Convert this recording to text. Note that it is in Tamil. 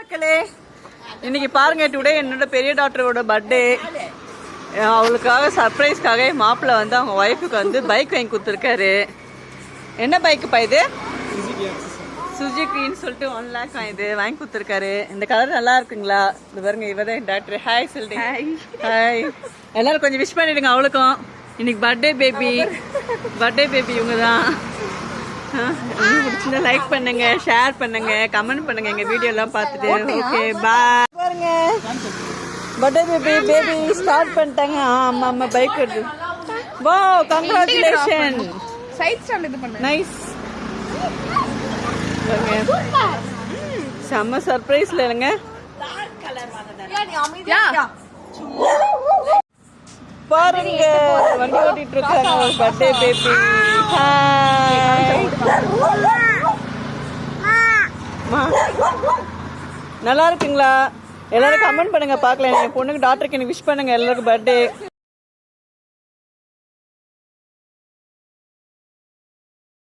மக்களே, இன்னைக்கு பாருங்க, டுடே என்னோட பெரிய டாக்டரோட பர்த்டே. அவளுக்காக சர்ப்ரைஸ்க்காக மாப்பிள்ள வந்து அவங்க ஒய்ஃபுக்கு வந்து பைக் வாங்கி கொடுத்துருக்காரு. என்ன பைக்குப்பா இது? சுஜுக்கின்னு சொல்லிட்டு 1 lakh இது வாங்கி கொடுத்துருக்காரு. இந்த கலர் நல்லா இருக்குங்களா? இது பாருங்க, இவதான் டாக்டர். ஹாய் சொல்லிட்டு ஹாய். எல்லாரும் கொஞ்சம் விஷ் பண்ணிடுங்க அவளுக்கும். இன்னைக்கு பர்த்டே பேபி இவங்க தான். பிடிச்சிருந்தா லைக் பண்ணுங்க, ஷேர் பண்ணுங்க, கமெண்ட் பண்ணுங்க எங்க வீடியோ எல்லாம் பார்த்துட்டு. Okay bye. பாருங்க, பர்த்டே பேபி ஸ்டார்ட் பண்ணிட்டாங்க. ஆமா ஆமா, பைக் வருது. Wow, congratulation. சைட் ஸ்டாண்ட் இது பண்ணு. நைஸ். செம்ம சர்ப்ரைஸ்ல இல்லைங்க. பாருங்க, வண்டி ஓட்டிட்டு இருக்காங்க ஒரு பர்த்டே பேபி. நல்லா இருக்குங்களா? எல்லாரும் கமெண்ட் பண்ணுங்க, பார்க்கலாம். என் பொண்ணுக்கு டாக்டருக்கு எனக்கு விஷ் பண்ணுங்க. எல்லாருக்கும் பர்த்டே.